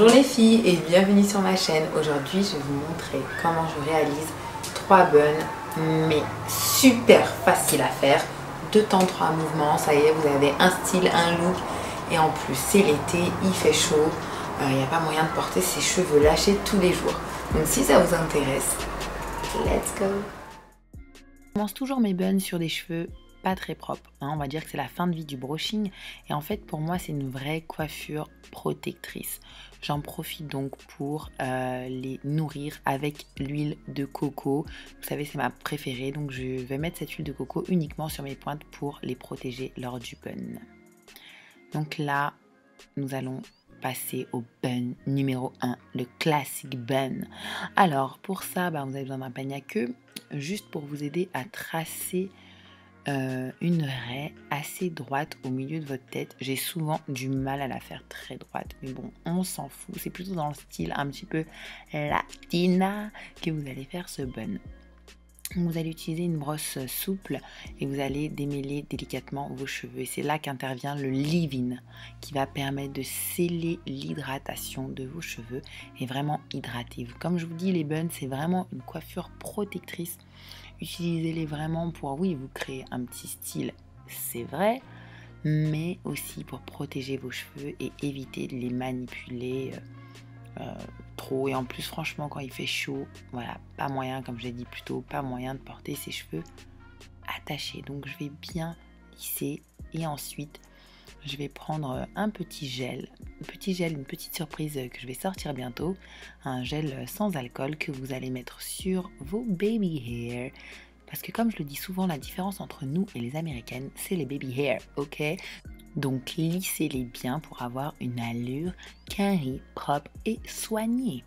Bonjour les filles et bienvenue sur ma chaîne. Aujourd'hui je vais vous montrer comment je réalise 3 buns mais super facile à faire. 2 temps 3 mouvements, ça y est, vous avez un style, un look et en plus c'est l'été, il fait chaud, il n'y a pas moyen de porter ses cheveux lâchés tous les jours. Donc si ça vous intéresse, let's go. Je commence toujours mes buns sur des cheveux pas très propres, hein. On va dire que c'est la fin de vie du brushing et en fait pour moi c'est une vraie coiffure protectrice. J'en profite donc pour les nourrir avec l'huile de coco. Vous savez c'est ma préférée, donc je vais mettre cette huile de coco uniquement sur mes pointes pour les protéger lors du bun. Donc là nous allons passer au bun numéro 1, le classique bun. Alors pour ça vous avez besoin d'un peigne à queue juste pour vous aider à tracer une raie assez droite au milieu de votre tête. J'ai souvent du mal à la faire très droite, mais bon, on s'en fout. C'est plutôt dans le style un petit peu latina que vous allez faire ce bun. Vous allez utiliser une brosse souple et vous allez démêler délicatement vos cheveux. Et c'est là qu'intervient le leave-in qui va permettre de sceller l'hydratation de vos cheveux et vraiment hydrater. Comme je vous dis, les buns, c'est vraiment une coiffure protectrice. Utilisez-les vraiment pour, oui, vous créer un petit style, c'est vrai, mais aussi pour protéger vos cheveux et éviter de les manipuler trop. Et en plus, franchement, quand il fait chaud, voilà, pas moyen, comme je l'ai dit plus tôt, pas moyen de porter ses cheveux attachés. Donc, je vais bien lisser et ensuite, je vais prendre un petit gel, une petite surprise que je vais sortir bientôt, un gel sans alcool que vous allez mettre sur vos baby hair. Parce que comme je le dis souvent, la différence entre nous et les américaines, c'est les baby hair, ok? Donc lissez-les bien pour avoir une allure carrée, propre et soignée.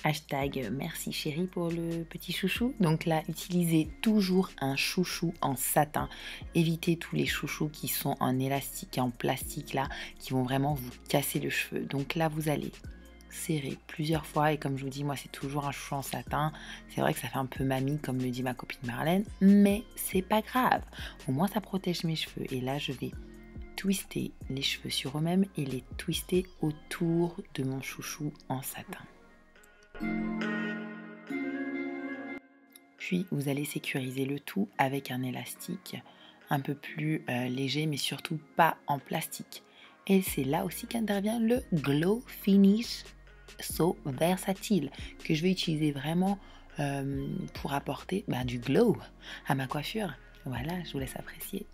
Hashtag merci chérie pour le petit chouchou. Donc là, utilisez toujours un chouchou en satin. Évitez tous les chouchous qui sont en élastique et en plastique là, qui vont vraiment vous casser le cheveu. Donc là, vous allez serrer plusieurs fois et comme je vous dis, moi c'est toujours un chouchou en satin. C'est vrai que ça fait un peu mamie comme le dit ma copine Marlène, mais c'est pas grave. Au moins ça protège mes cheveux. Et là, je vais twister les cheveux sur eux-mêmes et les twister autour de mon chouchou en satin. Puis vous allez sécuriser le tout avec un élastique un peu plus léger mais surtout pas en plastique. Et c'est là aussi qu'intervient le Glow Finish So Versatile que je vais utiliser vraiment pour apporter du glow à ma coiffure. Voilà, je vous laisse apprécier.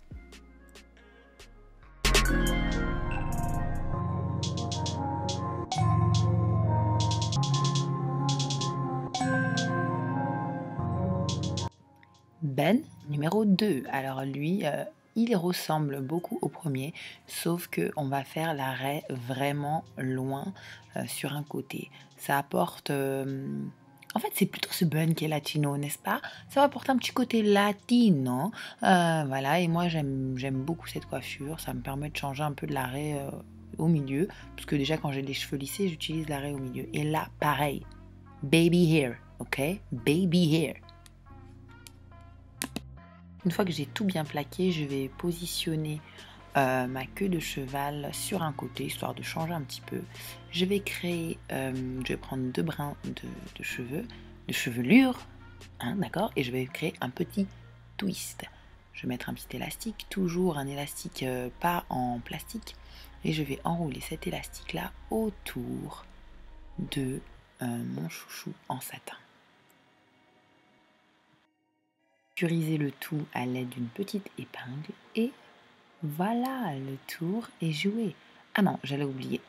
Bun numéro 2. Alors lui, il ressemble beaucoup au premier, sauf que on va faire la raie vraiment loin sur un côté. Ça apporte... En fait, c'est plutôt ce bun qui est latino, n'est-ce pas? Ça va apporter un petit côté latino. Voilà, et moi j'aime beaucoup cette coiffure. Ça me permet de changer un peu de la raie au milieu. Parce que déjà quand j'ai les cheveux lissés, j'utilise la raie au milieu. Et là, pareil. Baby hair, ok? Baby hair. Une fois que j'ai tout bien plaqué, je vais positionner ma queue de cheval sur un côté, histoire de changer un petit peu. Je vais créer, je vais prendre 2 brins de cheveux, de chevelure, hein, d'accord, et je vais créer un petit twist. Je vais mettre un petit élastique, toujours un élastique pas en plastique, et je vais enrouler cet élastique-là autour de mon chouchou en satin. Sécuriser le tout à l'aide d'une petite épingle et voilà, le tour est joué. Ah non, j'allais oublier.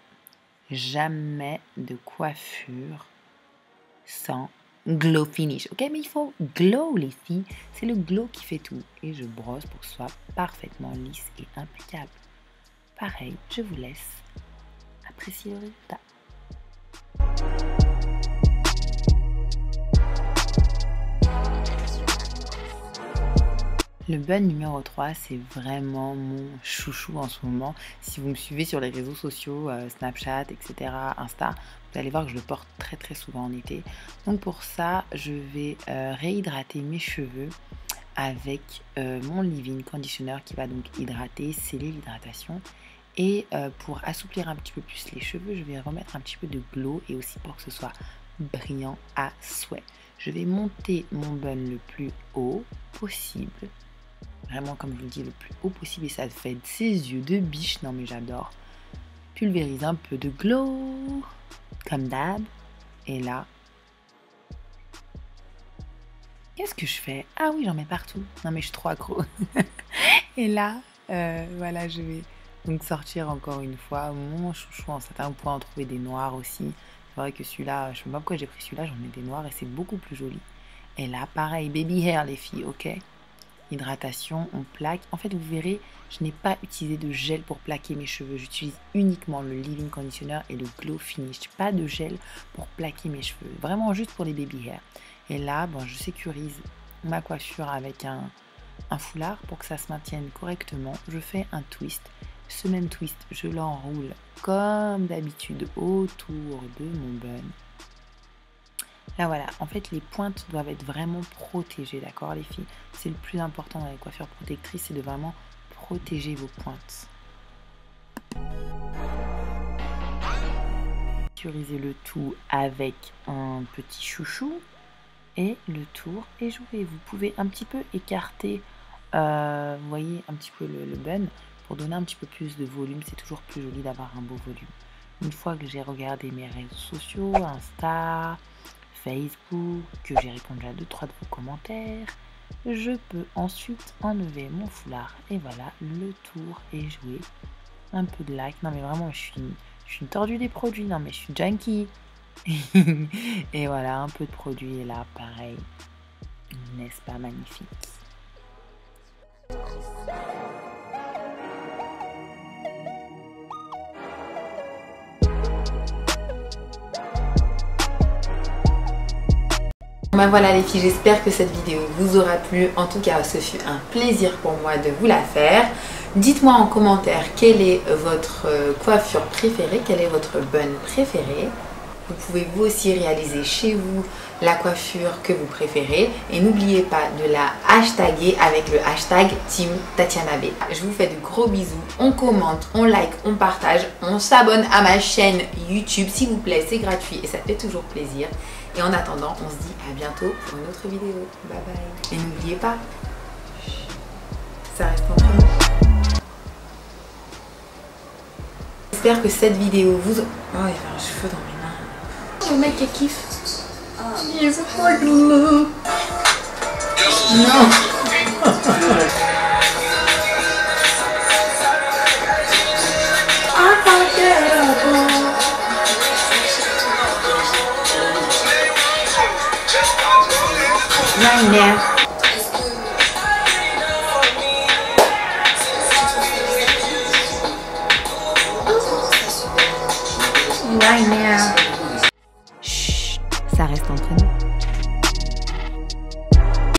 Jamais de coiffure sans glow finish. Ok, mais il faut glow les filles. C'est le glow qui fait tout. Et je brosse pour que ce soit parfaitement lisse et impeccable. Pareil, je vous laisse apprécier le résultat. Le bun numéro 3, c'est vraiment mon chouchou en ce moment. Si vous me suivez sur les réseaux sociaux, Snapchat, etc., Insta, vous allez voir que je le porte très très souvent en été. Donc pour ça, je vais réhydrater mes cheveux avec mon leave-in conditioner qui va donc hydrater, sceller l'hydratation. Et pour assouplir un petit peu plus les cheveux, je vais remettre un petit peu de glow et aussi pour que ce soit brillant à souhait. Je vais monter mon bun le plus haut possible. Vraiment, comme je vous dis, le plus haut possible. Et ça fait ses yeux de biche. Non mais j'adore. Pulvérise un peu de glow, comme d'hab. Et là, qu'est-ce que je fais? Ah oui, j'en mets partout. Non mais je suis trop accro. Et là, voilà, je vais donc sortir encore une fois mon chouchou en satin. Vous pouvez en trouver des noirs aussi. C'est vrai que celui-là, je ne sais pas pourquoi j'ai pris celui-là, j'en ai des noirs et c'est beaucoup plus joli. Et là, pareil, baby hair les filles, ok? Hydratation, on plaque. En fait, vous verrez, je n'ai pas utilisé de gel pour plaquer mes cheveux. J'utilise uniquement le leave-in conditioner et le glow finish. Pas de gel pour plaquer mes cheveux. Vraiment juste pour les baby hair. Et là, bon, je sécurise ma coiffure avec un foulard pour que ça se maintienne correctement. Je fais un twist. Ce même twist, je l'enroule comme d'habitude autour de mon bun. Là voilà, en fait les pointes doivent être vraiment protégées, d'accord les filles? C'est le plus important dans les coiffures protectrices, c'est de vraiment protéger vos pointes. Sécuriser le tout avec un petit chouchou et le tour est joué. Vous pouvez un petit peu écarter, vous voyez, un petit peu le bun pour donner un petit peu plus de volume. C'est toujours plus joli d'avoir un beau volume. Une fois que j'ai regardé mes réseaux sociaux, Insta, Facebook, que j'ai répondu à 2-3 de vos commentaires, je peux ensuite enlever mon foulard. Et voilà, le tour est joué. Un peu de lac. Non mais vraiment, je suis une tordue des produits. Non mais je suis junkie. Et voilà, un peu de produit. Et là, pareil. N'est-ce pas magnifique? Ben voilà les filles, j'espère que cette vidéo vous aura plu. En tout cas, ce fut un plaisir pour moi de vous la faire. Dites-moi en commentaire quelle est votre coiffure préférée, quel est votre bun préféré. Vous pouvez vous aussi réaliser chez vous la coiffure que vous préférez. Et n'oubliez pas de la hashtaguer avec le hashtag Team Tatiana B. Je vous fais de gros bisous. On commente, on like, on partage, on s'abonne à ma chaîne YouTube. S'il vous plaît, c'est gratuit et ça fait toujours plaisir. Et en attendant, on se dit à bientôt pour une autre vidéo. Bye bye. Et n'oubliez pas, ça reste entre nous. J'espère que cette vidéo vous... Oh, il y avait un cheveu dans mes mains. Le mec il kiffe. Il veut pas de l'eau. Non. Right now.